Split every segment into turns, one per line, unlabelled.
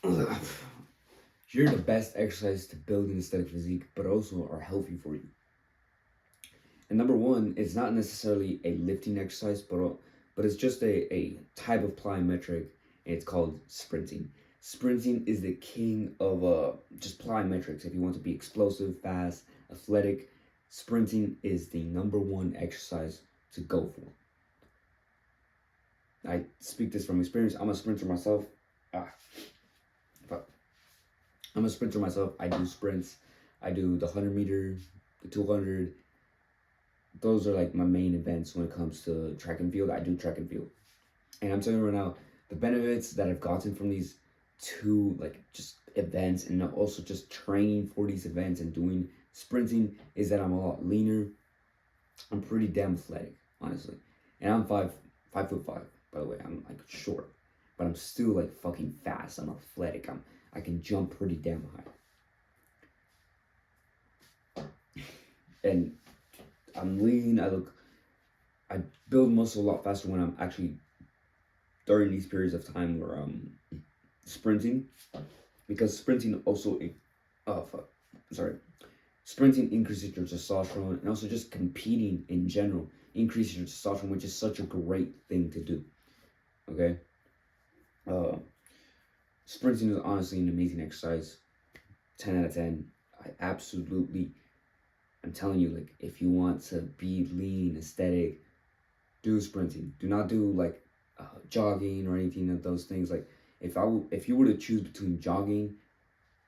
Here are the best exercises to build an aesthetic physique, but also are healthy for you. And number one, it's not necessarily a lifting exercise, but it's just a type of plyometric, and it's called sprinting. Sprinting is the king of just plyometrics. If you want to be explosive, fast, athletic, sprinting is the number one exercise to go for. I speak this from experience. I'm a sprinter myself. Fuck. I'm a sprinter myself. I do sprints. I do the 100 meter, the 200. Those are like my main events when it comes to track and field. I do track and field. And I'm telling you right now, the benefits that I've gotten from these two like just events and also just training for these events and doing sprinting is that I'm a lot leaner. I'm pretty damn athletic, honestly. And I'm 5'5", by the way. I'm like short, but I'm still like fucking fast. I'm athletic. I can jump pretty damn high. And I'm lean. I build muscle a lot faster when I'm actually during these periods of time where I'm sprinting, because sprinting also sprinting increases your testosterone, and also just competing in general increases your testosterone, which is such a great thing to do. Okay, sprinting is honestly an amazing exercise. 10 out of 10. I'm telling you, like, if you want to be lean, aesthetic, do sprinting. Do not do like jogging or anything of those things. Like, if you were to choose between jogging,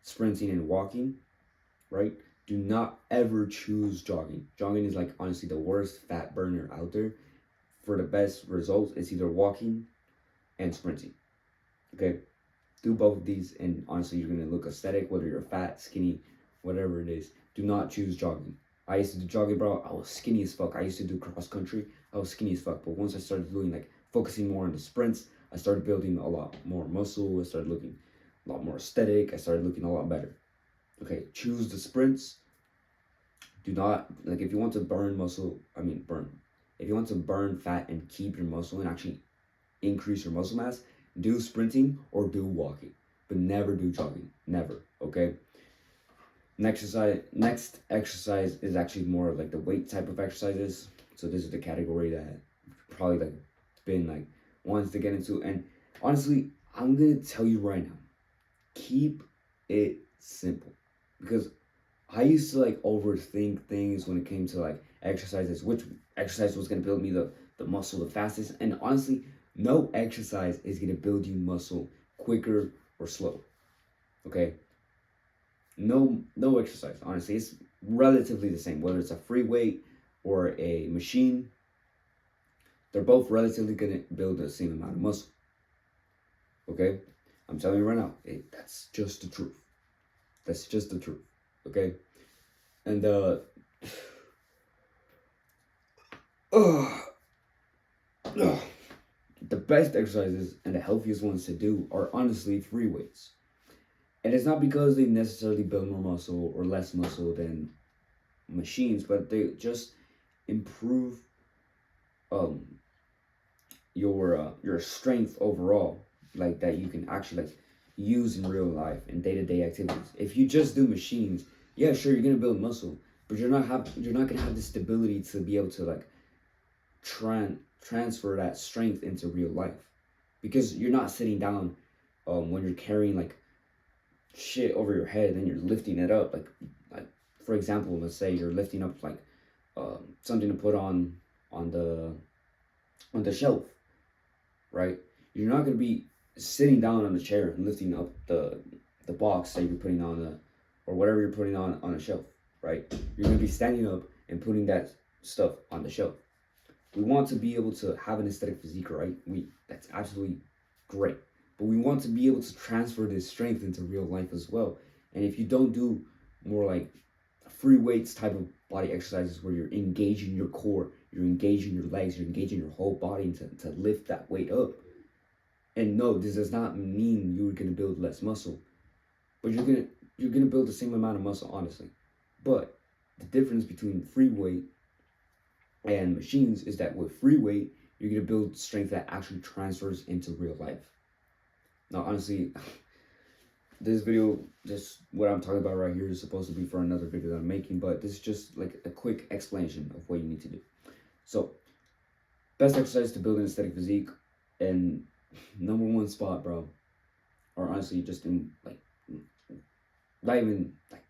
sprinting, and walking, right? Do not ever choose jogging. Jogging is like honestly the worst fat burner out there. For the best results, it's either walking and sprinting. Okay, do both of these, and honestly, you're gonna look aesthetic, whether you're fat, skinny, whatever it is. Do not choose jogging. I used to do jogging, bro. I was skinny as fuck. I used to do cross country. I was skinny as fuck. But once I started doing like focusing more on the sprints, I started building a lot more muscle. I started looking a lot more aesthetic. I started looking a lot better. Okay, choose the sprints. Do not, like, if you want to burn muscle, if you want to burn fat and keep your muscle and actually increase your muscle mass, do sprinting or do walking, but never do jogging. Never. Okay. Next exercise is actually more like the weight type of exercises. So this is the category that probably like been like wants to get into. And honestly, I'm gonna tell you right now, keep it simple, because I used to like overthink things when it came to like exercises, which exercise was gonna build me the muscle the fastest. And honestly, no exercise is gonna build you muscle quicker or slow. Okay, no exercise, honestly. It's relatively the same, whether it's a free weight or a machine. They're both relatively gonna build the same amount of muscle. Okay, I'm telling you right now, that's just the truth. That's just the truth. Okay, and the best exercises and the healthiest ones to do are honestly free weights. And it's not because they necessarily build more muscle or less muscle than machines, but they just improve your strength overall, like that you can actually like use in real life and day-to-day activities. If you just do machines, yeah, sure, you're gonna build muscle, but you're not gonna have the stability to be able to like transfer that strength into real life, because you're not sitting down when you're carrying like shit over your head and you're lifting it up. Like for example, let's say you're lifting up like something to put on the shelf, right? You're not gonna be sitting down on the chair and lifting up the box that you're putting on the, or whatever you're putting on a shelf, right? You're gonna be standing up and putting that stuff on the shelf. We want to be able to have an aesthetic physique, right? That's absolutely great. But we want to be able to transfer this strength into real life as well. And if you don't do more like free weights type of body exercises where you're engaging your core, you're engaging your legs, you're engaging your whole body to lift that weight up. And no, this does not mean you're gonna build less muscle, but you're gonna build the same amount of muscle, honestly. But the difference between free weight and machines is that with free weight, you're gonna build strength that actually transfers into real life. Now, honestly, this video, just what I'm talking about right here, is supposed to be for another video that I'm making, but this is just like a quick explanation of what you need to do. So, best exercise to build an aesthetic physique, and number one spot, bro, or honestly, just in like, not even like,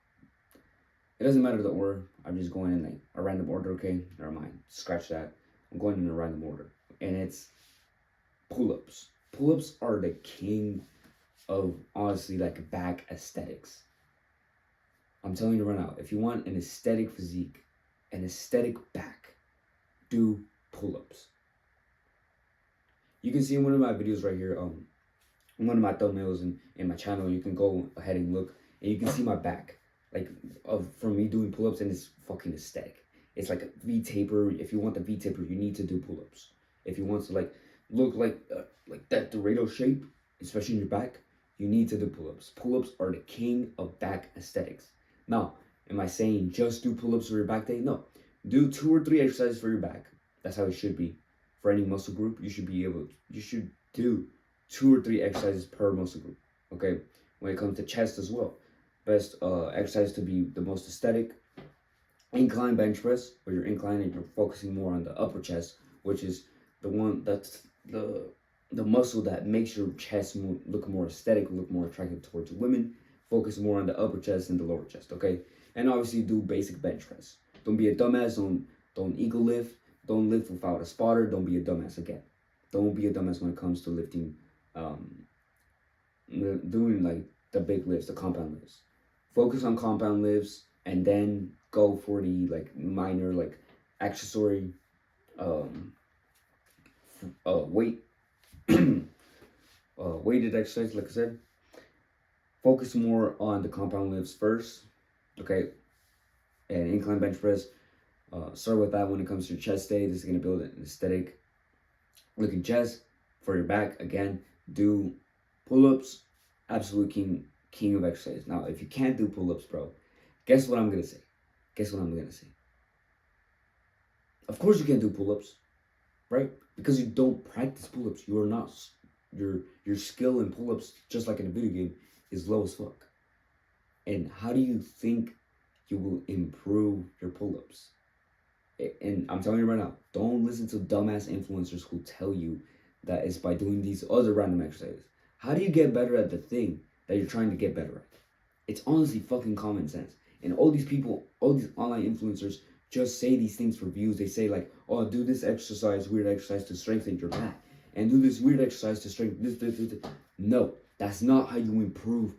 it doesn't matter the order. I'm just going in like a random order. Okay, never mind, scratch that. I'm going in a random order, and it's pull-ups. Pull-ups are the king of, honestly, like, back aesthetics. I'm telling you right now, if you want an aesthetic physique, an aesthetic back, do pull-ups. You can see in one of my videos right here, one of my thumbnails in my channel. You can go ahead and look, and you can see my back, like, from me doing pull-ups, and it's fucking aesthetic. It's like a V-taper. If you want the V-taper, you need to do pull-ups. If you want to like look like that Dorado shape, especially in your back, you need to do pull-ups. Pull-ups are the king of back aesthetics. Now, am I saying just do pull-ups for your back day? No. Do 2 or 3 exercises for your back. That's how it should be. For any muscle group, you should do 2 or 3 exercises per muscle group. Okay? When it comes to chest as well. Best exercise to be the most aesthetic. Incline bench press, where you're inclining, you're focusing more on the upper chest, which is the one that's the muscle that makes your chest look more aesthetic, look more attractive towards women. Focus more on the upper chest and the lower chest, okay? And obviously do basic bench press. Don't be a dumbass. Don't ego lift. Don't lift without a spotter. Don't be a dumbass again. Don't be a dumbass when it comes to lifting, doing like the big lifts, the compound lifts. Focus on compound lifts, and then go for the like minor like accessory weight weighted exercise. Like I said, focus more on the compound lifts first, okay? And incline bench press, start with that when it comes to your chest day. This is going to build an aesthetic looking chest. For your back, again, do pull-ups. Absolute king of exercise. Now, if you can't do pull-ups, bro, guess what I'm going to say? Guess what I'm going to say? Of course you can't do pull-ups, right? Because you don't practice pull-ups. You are not, your skill in pull-ups, just like in a video game, is low as fuck. And how do you think you will improve your pull-ups? And I'm telling you right now, don't listen to dumbass influencers who tell you that it's by doing these other random exercises. How do you get better at the thing that you're trying to get better at? It's honestly fucking common sense. And all these people, all these online influencers just say these things for views. They say like, oh, do this exercise, weird exercise to strengthen your back. And do this weird exercise to strengthen this. No, that's not how you improve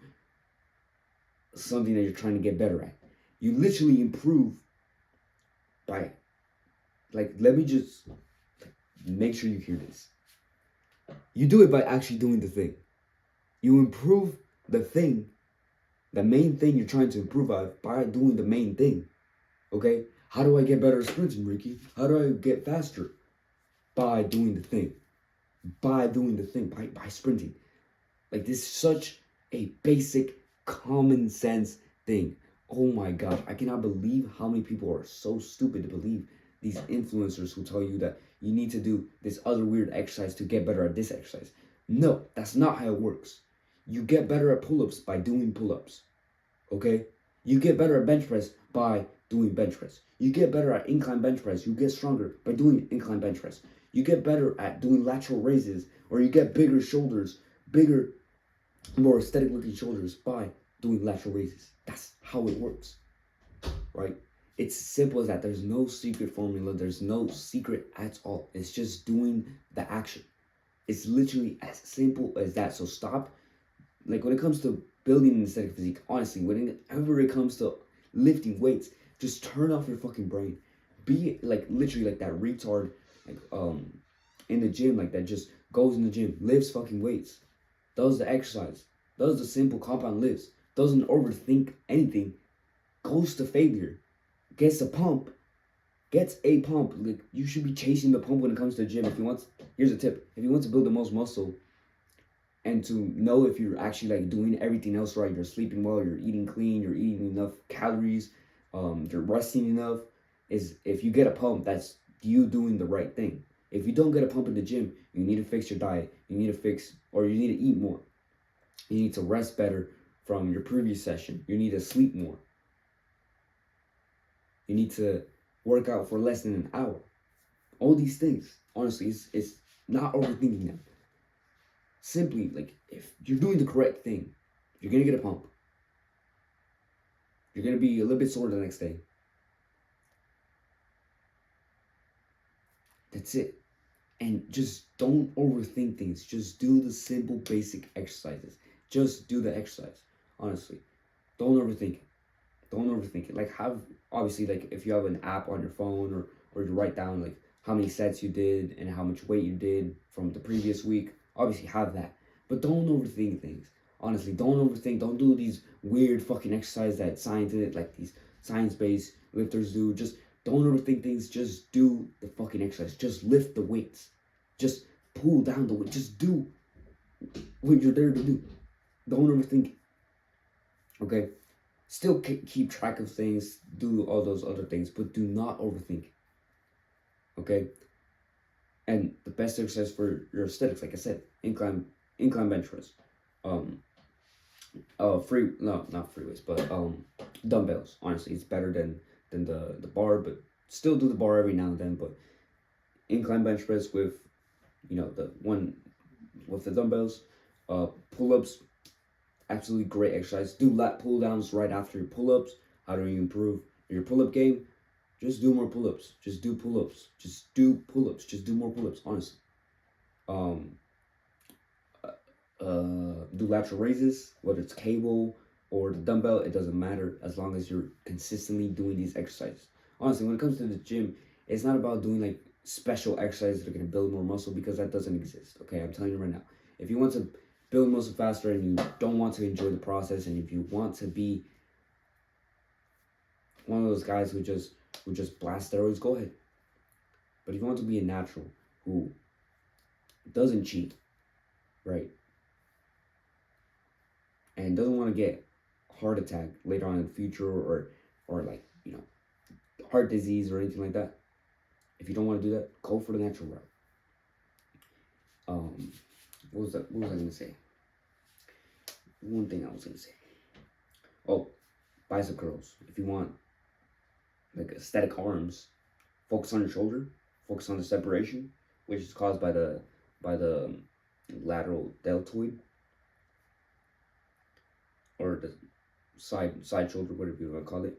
something that you're trying to get better at. You literally improve by, like, let me just make sure you hear this. You do it by actually doing the thing. You improve the thing, the main thing you're trying to improve at, by doing the main thing. Okay? How do I get better at sprinting, Ricky? How do I get faster? By doing the thing. By doing the thing. By sprinting. Like, this is such a basic, common sense thing. Oh my gosh. I cannot believe how many people are so stupid to believe these influencers who tell you that you need to do this other weird exercise to get better at this exercise. No, that's not how it works. You get better at pull-ups by doing pull-ups. Okay? You get better at bench press by doing bench press. You get better at incline bench press. You get stronger by doing incline bench press. You get better at doing lateral raises, or you get bigger shoulders, bigger, more aesthetic looking shoulders by doing lateral raises. That's how it works. Right? It's simple as that. There's no secret formula. There's no secret at all. It's just doing the action. It's literally as simple as that. So stop. Like, when it comes to building an aesthetic physique, honestly, whenever it comes to lifting weights, just turn off your fucking brain. Be like literally like that retard, like in the gym, like that just goes in the gym, lifts fucking weights, does the exercise, does the simple compound lifts, doesn't overthink anything, goes to failure, gets a pump. Like, you should be chasing the pump when it comes to the gym. Here's a tip: if you want to build the most muscle, and to know if you're actually like doing everything else right, you're sleeping well, you're eating clean, you're eating enough calories, you're resting enough, is if you get a pump, that's you doing the right thing. If you don't get a pump in the gym, you need to fix your diet. You need to eat more. You need to rest better from your previous session. You need to sleep more. You need to work out for less than an hour. All these things, honestly, it's not overthinking them. Simply, like, if you're doing the correct thing, you're gonna get a pump. You're gonna be a little bit sore the next day. That's it. And just don't overthink things. Just do the simple, basic exercises. Just do the exercise. Honestly, don't overthink it. Don't overthink it. Like, have, obviously, like, if you have an app on your phone, or you write down like how many sets you did and how much weight you did from the previous week. Obviously, have that. But don't overthink things. Honestly, don't overthink. Don't do these weird fucking exercises that scientists, like these science-based lifters do. Just don't overthink things. Just do the fucking exercise. Just lift the weights. Just pull down the weight. Just do what you're there to do. Don't overthink it. Okay? Still keep track of things. Do all those other things. But do not overthink it. Okay? And the best exercise for your aesthetics, like I said, incline bench press. Not free weights, but dumbbells. Honestly, it's better than the bar, but still do the bar every now and then. But incline bench press with, the one with the dumbbells. Pull-ups, absolutely great exercise. Do lat pull downs right after your pull-ups. How do you improve your pull-up game? Just do more pull-ups. Just do pull-ups. Just do pull-ups. Just do more pull-ups. Honestly. Do lateral raises, whether it's cable or the dumbbell, it doesn't matter as long as you're consistently doing these exercises. Honestly, when it comes to the gym, it's not about doing like special exercises that are going to build more muscle, because that doesn't exist. Okay, I'm telling you right now. If you want to build muscle faster and you don't want to enjoy the process, and if you want to be one of those guys who just blast steroids, go ahead. But if you want to be a natural who doesn't cheat, right, and doesn't want to get heart attack later on in the future, or like, heart disease or anything like that, if you don't want to do that, go for the natural route. What was I gonna say? One thing I was gonna say. Oh, bicep curls. If you want like aesthetic arms, focus on your shoulder, focus on the separation, which is caused by the lateral deltoid, or the side shoulder, whatever you want to call it.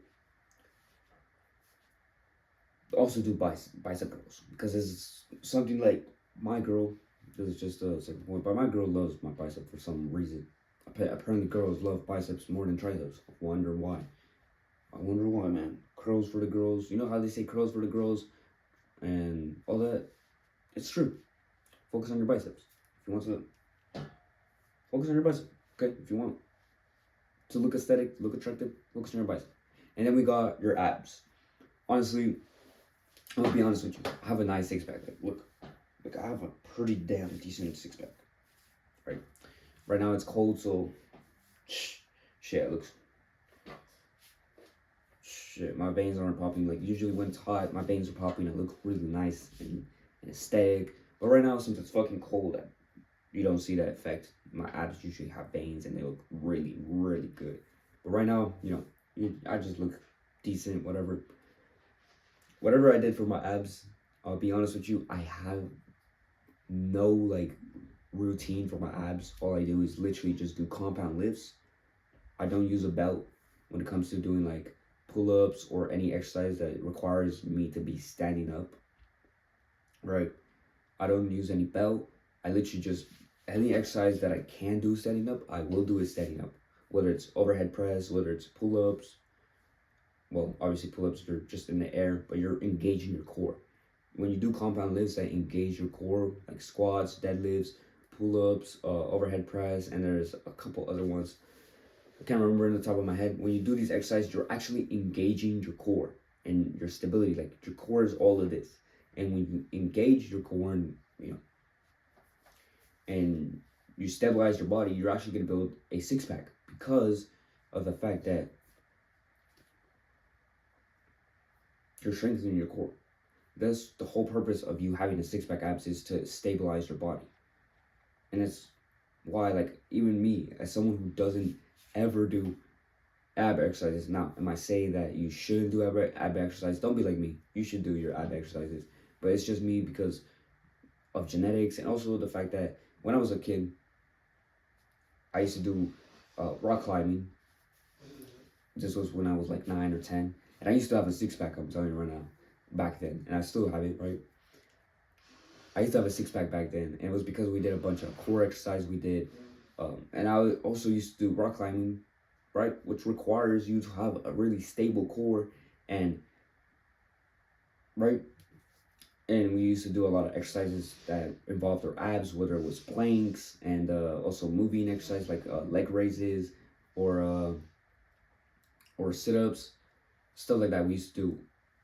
Also do bicep curls, because it's something like my girl. This is just a second point, but my girl loves my bicep for some reason. Apparently, girls love biceps more than triceps. I wonder why, man. Curls for the girls. You know how they say curls for the girls and all that? It's true. Focus on your biceps. If you want to focus on your bicep, okay? If you want to look aesthetic, look attractive, focus on your bicep. And then we got your abs. Honestly, I'm gonna be honest with you. I have a nice six-pack. Look, I have a pretty damn decent six-pack. Right now it's cold, so shit, my veins aren't popping. Like, usually when it's hot, my veins are popping. It looks really nice and aesthetic. But right now, since it's fucking cold, you don't see that effect. My abs usually have veins and they look really, really good. But right now, I just look decent, whatever. Whatever I did for my abs, I'll be honest with you, I have no like routine for my abs. All I do is literally just do compound lifts. I don't use a belt when it comes to doing like pull-ups or any exercise that requires me to be standing up. Right? I don't use any belt. I literally just, any exercise that I can do standing up, I will do it standing up. Whether it's overhead press, whether it's pull-ups. Well, obviously pull-ups are just in the air, but you're engaging your core. When you do compound lifts that engage your core, like squats, deadlifts, pull-ups, overhead press, and there's a couple other ones I can't remember in the top of my head. When you do these exercises, you're actually engaging your core and your stability. Like, your core is all of this. And when you engage your core and you stabilize your body, you're actually going to build a six-pack, because of the fact that you're strengthening your core. That's the whole purpose of you having a six-pack abs, is to stabilize your body. And it's why, like, even me, as someone who doesn't ever do ab exercises. Now, am I saying that you shouldn't do ab exercises? Don't be like me. You should do your ab exercises. But it's just me because of genetics and also the fact that when I was a kid, I used to do rock climbing. This was when I was like 9 or 10. And I used to have a six-pack, I'm telling you right now, back then. And I still have it, right? I used to have a six-pack back then. And it was because we did a bunch of core exercise we did. And I also used to do rock climbing, right? Which requires you to have a really stable core. And, right? And we used to do a lot of exercises that involved our abs, whether it was planks and also moving exercise like leg raises or sit-ups, stuff like that. We used to do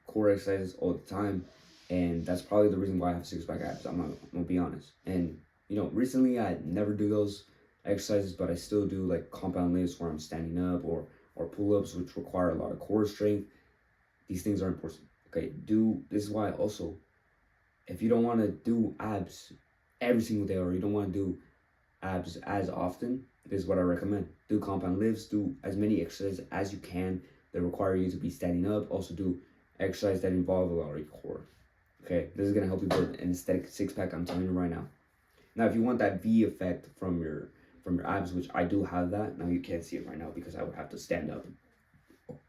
core exercises all the time, and that's probably the reason why I have six-pack abs. I'm gonna be honest. And you know, recently I never do those exercises, but I still do like compound lifts where I'm standing up or pull-ups, which require a lot of core strength. These things are important. Okay, this is why also, if you don't want to do abs every single day or you don't want to do abs as often, this is what I recommend. Do compound lifts, do as many exercises as you can that require you to be standing up. Also do exercises that involve a lot of your core. Okay, this is going to help you build an aesthetic six-pack, I'm telling you right now. Now, if you want that V effect from your abs, which I do have that. Now, you can't see it right now because I would have to stand up and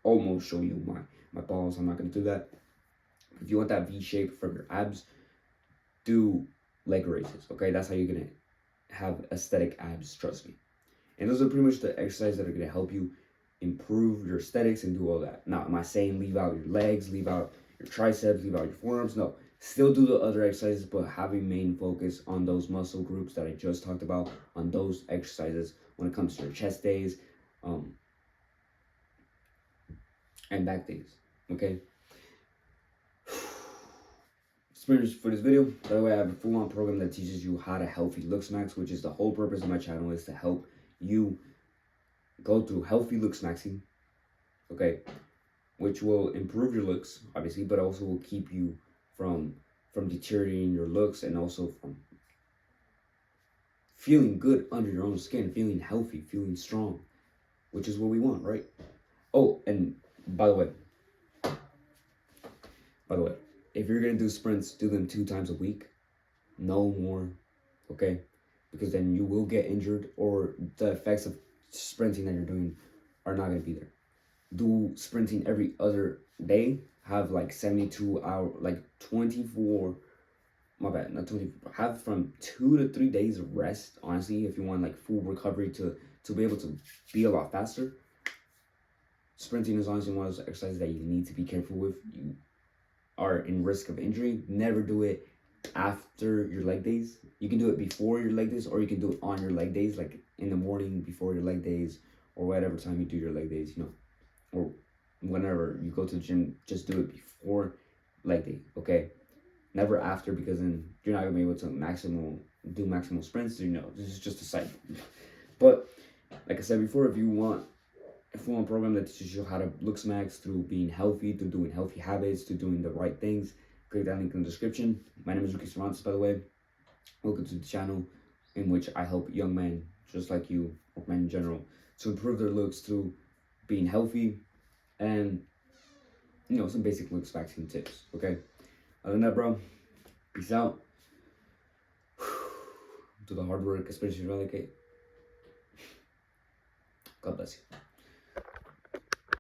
almost show you my balls. I'm not going to do that. If you want that V shape from your abs, do leg raises. Okay, that's how you're going to have aesthetic abs, trust me. And those are pretty much the exercises that are going to help you improve your aesthetics and do all that. Now, am I saying leave out your legs, leave out your triceps, leave out your forearms? No. Still do the other exercises, but have a main focus on those muscle groups that I just talked about, on those exercises when it comes to your chest days and back days. Okay? For this video, by the way, I have a full-on program that teaches you how to healthy looks max, which is the whole purpose of my channel, is to help you go through healthy looks maxing, okay, which will improve your looks, obviously, but also will keep you from deteriorating your looks and also from feeling good under your own skin, feeling healthy, feeling strong, which is what we want, right? Oh, and by the way, if you're going to do sprints, do them 2 times a week, no more, okay? Because then you will get injured or the effects of sprinting that you're doing are not going to be there. Do sprinting every other day, have like 72 hour, like 24, my bad, not 24, have from 2 to 3 days of rest, honestly, if you want like full recovery to be able to be a lot faster. Sprinting is honestly one of those exercises that you need to be careful with. You are in risk of injury. Never do it after your leg days. You can do it before your leg days, or you can do it on your leg days, like in the morning before your leg days, or whatever time you do your leg days, you know, or whenever you go to the gym. Just do it before leg day, okay? Never after, because then you're not gonna be able to do maximal sprints. You know, this is just a side. But like I said before, if you want a full-on program that teaches you how to looks max through being healthy, through doing healthy habits, to doing the right things, click that link in the description. My name is Ricky Cervantes, by the way. Welcome to the channel in which I help young men just like you, or men in general, to improve their looks through being healthy and, you know, some basic looks maxing tips, okay? Other than that, bro, peace out. Do the hard work, especially if you like it. God bless you.